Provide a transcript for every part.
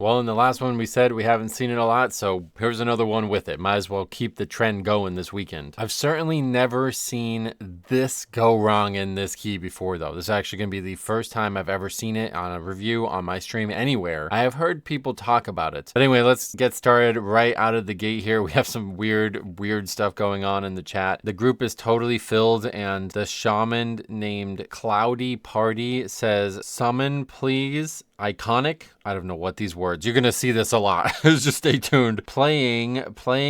Well, in the last one we said we haven't seen it a lot, so here's another one with it. Might as well keep the trend going this weekend. I've certainly never seen this go wrong in this key before, though. This is actually going to be the first time I've ever seen it on a review on my stream anywhere. I have heard people talk about it. But anyway, let's get started right out of the gate here. We have some weird stuff going on in the chat. The group is totally filled, and the shaman named Cloudy Party says, "Summon, please." Iconic. I don't know what these words. You're gonna see this a lot. Just stay tuned. Playing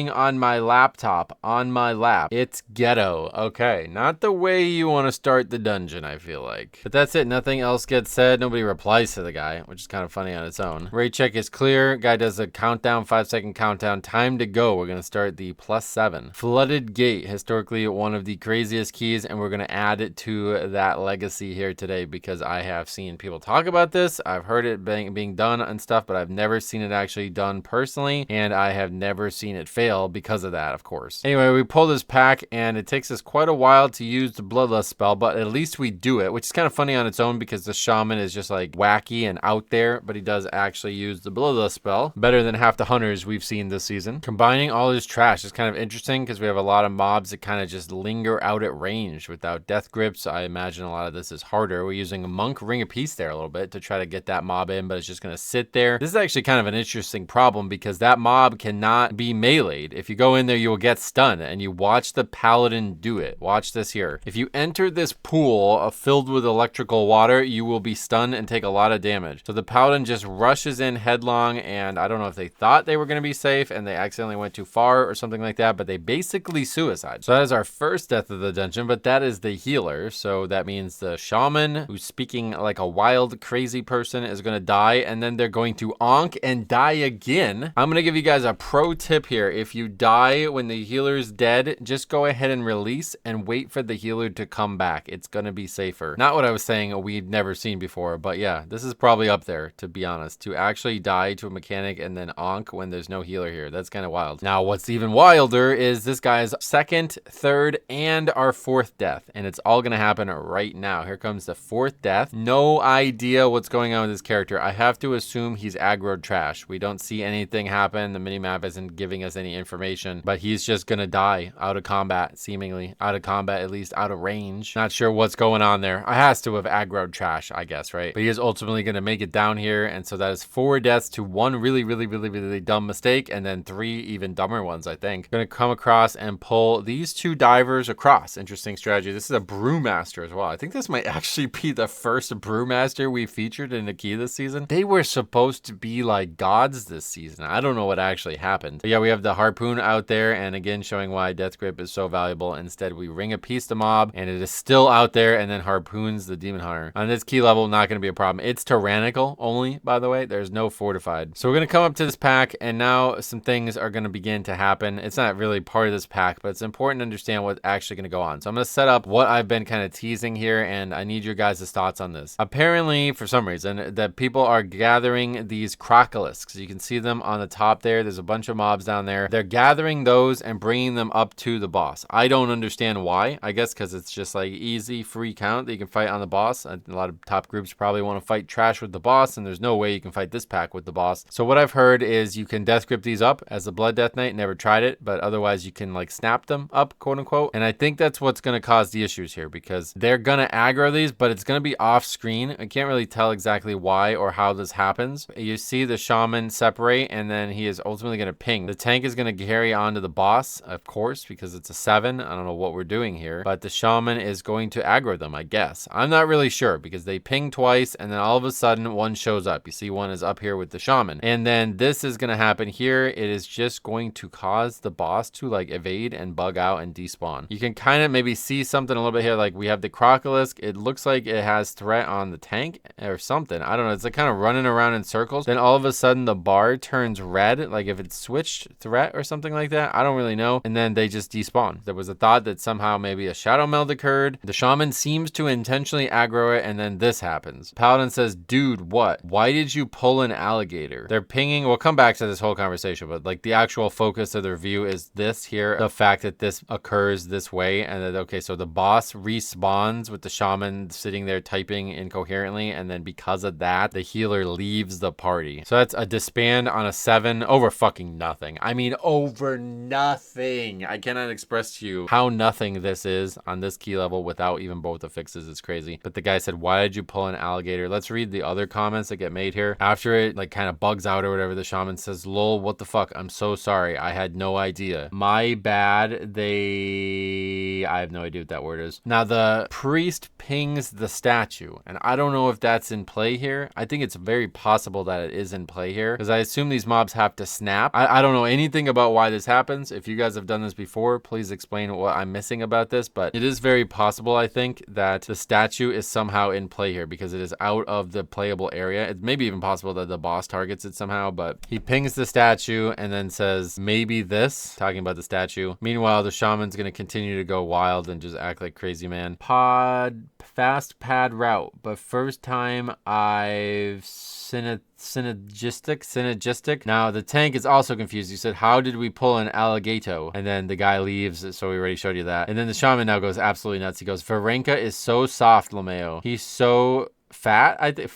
on my laptop, on my lap. It's ghetto. Okay, not the way you want to start the dungeon, I feel like. But that's it. Nothing else gets said. Nobody replies to the guy, which is kind of funny on its own. Raid check is clear. Guy does a countdown, 5-second countdown. Time to go. We're gonna start the +7. Flooded Gate, historically one of the craziest keys, and we're gonna add it to that legacy here today because I have seen people talk about this. I've heard it being done and stuff, but I've never seen it actually done personally, and I have never seen it fail because of that, of course. Anyway, we pull this pack, and it takes us quite a while to use the Bloodlust spell, but at least we do it, which is kind of funny on its own because the shaman is just like wacky and out there, but he does actually use the Bloodlust spell. Better than half the hunters we've seen this season. Combining all his trash is kind of interesting because we have a lot of mobs that kind of just linger out at range without death grips. I imagine a lot of this is harder. We're using a Monk Ring of Peace there a little bit to try to get that mob in, but it's just going to sit there. This is actually kind of an interesting problem because that mob cannot be meleeed. If you go in there, you will get stunned, and you watch the paladin do it. Watch this here. If you enter this pool filled with electrical water, you will be stunned and take a lot of damage. So the paladin just rushes in headlong, and I don't know if they thought they were going to be safe and they accidentally went too far or something like that, but they basically suicide. So that is our first death of the dungeon, but that is the healer. So that means the shaman, who's speaking like a wild, crazy person, is going to die, and then they're going to onk and die again. I'm going to give you guys a pro tip here. If you die when the healer's dead, just go ahead and release and wait for the healer to come back. It's going to be safer. Not what I was saying we'd never seen before, but yeah, this is probably up there, to be honest. To actually die to a mechanic and then onk when there's no healer here. That's kind of wild. Now, what's even wilder is this guy's second, third, and our fourth death, and it's all going to happen right now. Here comes the fourth death. No idea what's going on with this character. I have to assume he's aggro trash. We don't see anything happen. The minimap isn't giving us any information, but he's just gonna die out of combat, seemingly out of combat, at least out of range. Not sure what's going on there. I has to have aggro trash, I guess, right? But he is ultimately gonna make it down here, and so that is 4 deaths to 1 really dumb mistake, and then 3 even dumber ones, I think. Gonna come across and pull these 2 divers across. Interesting strategy. This is a Brewmaster as well. I think this might actually be the first Brewmaster we featured in the key this season. They were supposed to be like gods this season. I don't know what actually happened. But yeah, we have the harpoon out there, and again, showing why Death Grip is so valuable. Instead, we Ring of Peace the mob, and it is still out there, and then harpoons the Demon Hunter. On this key level, not going to be a problem. It's tyrannical only, by the way. There's no fortified. So we're going to come up to this pack, and now some things are going to begin to happen. It's not really part of this pack, but it's important to understand what's actually going to go on. So I'm going to set up what I've been kind of teasing here, and I need your guys' thoughts on this. Apparently, for some reason, that people are gathering these crocolisks. You can see them on the top there. There's a bunch of mobs down there. They're gathering those and bringing them up to the boss. I don't understand why. I guess because it's just like easy free count that you can fight on the boss. A lot of top groups probably want to fight trash with the boss, and there's no way you can fight this pack with the boss. So what I've heard is you can death grip these up as a Blood Death Knight. Never tried it, but otherwise you can like snap them up, quote unquote. And I think that's what's going to cause the issues here because they're going to aggro these, but it's going to be off screen. I can't really tell exactly why or how this happens. You see the shaman separate, and then he is ultimately going to ping. The tank is going to carry on to the boss, of course, because it's a 7. I don't know what we're doing here, but the shaman is going to aggro them, I guess. I'm not really sure because they ping twice, and then all of a sudden one shows up. You see one is up here with the shaman, and then this is going to happen here. It is just going to cause the boss to like evade and bug out and despawn. You can kind of maybe see something a little bit here. Like we have the crocolisk. It looks like it has threat on the tank or something. I don't know. It's like kind of running around in circles. Then all of a sudden the bar turns red, like if it switched threat or something like that. I don't really know. And then they just despawn. There was a thought that somehow maybe a shadow meld occurred. The shaman seems to intentionally aggro it, and then this happens. Paladin says, dude, what? Why did you pull an alligator? They're pinging. We'll come back to this whole conversation, but like the actual focus of the review is this here. The fact that this occurs this way, and that, okay, so the boss respawns with the shaman sitting there typing incoherently, and then because of that, the healer leaves the party. party. So that's a disband on a 7 over fucking nothing. I mean, over nothing. I cannot express to you how nothing this is on this key level without even both the fixes. It's crazy. But the guy said, why did you pull an alligator? Let's read the other comments that get made here. After it like kind of bugs out or whatever, the shaman says, lol, what the fuck? I'm so sorry. I had no idea. My bad. I have no idea what that word is. Now the priest pings the statue, and I don't know if that's in play here. I think it's very possible that it is in play here, because I assume these mobs have to snap. I don't know anything about why this happens. If you guys have done this before, please explain what I'm missing about this, but it is very possible, I think, that the statue is somehow in play here because it is out of the playable area. It's maybe even possible that the boss targets it somehow, but he pings the statue and then says, maybe this, talking about the statue. Meanwhile, the shaman's going to continue to go wild and just act like crazy man. Fast pad route, but first time I've synergistic. Now the tank is also confused. He said, how did we pull an alligator? And then the guy leaves, so we already showed you that. And then the shaman now goes absolutely nuts. He goes, Varenka is so soft, Lameo. He's so fat, I think,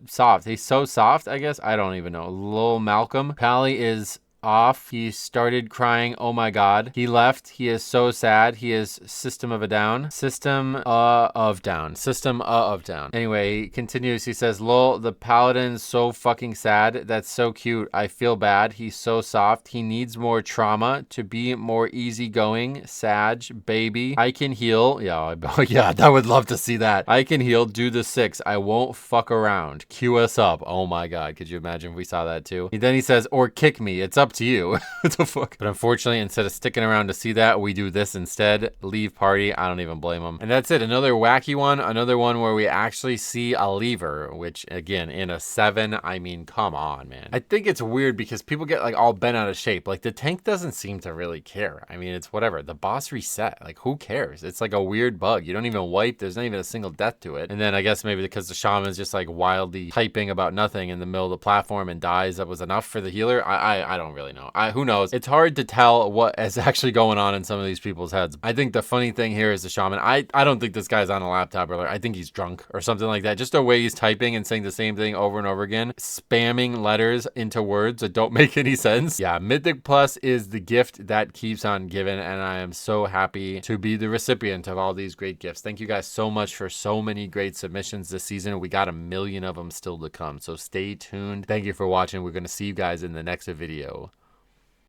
soft. He's so soft, I guess. I don't even know. Lil Malcolm. Pally is off. He started crying. Oh my god. He left. He is so sad. He is system of down. Anyway, he continues. He says, lol, the paladin's so fucking sad. That's so cute. I feel bad. He's so soft. He needs more trauma to be more easygoing. Sag, baby. I can heal. Yeah, yeah, I would love to see that. I can heal. Do the 6. I won't fuck around. Cue us up. Oh my god. Could you imagine if we saw that too? Then he says, or kick me. It's up to you. What the fuck? But unfortunately, instead of sticking around to see that, we do this instead. Leave party. I don't even blame him. And that's it. Another wacky one. Another one where we actually see a lever, which again, in a 7, I mean, come on, man. I think it's weird because people get like all bent out of shape. Like the tank doesn't seem to really care. I mean, it's whatever. The boss reset. Like who cares? It's like a weird bug. You don't even wipe. There's not even a single death to it. And then I guess maybe because the shaman's just like wildly typing about nothing in the middle of the platform and dies, that was enough for the healer. I don't really know. Who knows? It's hard to tell what is actually going on in some of these people's heads. I think the funny thing here is the shaman. I don't think this guy's on a laptop, or I think he's drunk or something like that. Just the way he's typing and saying the same thing over and over again, spamming letters into words that don't make any sense. Yeah, Mythic Plus is the gift that keeps on giving, and I am so happy to be the recipient of all these great gifts. Thank you guys so much for so many great submissions this season. We got a million of them still to come, so stay tuned. Thank you for watching. We're going to see you guys in the next video.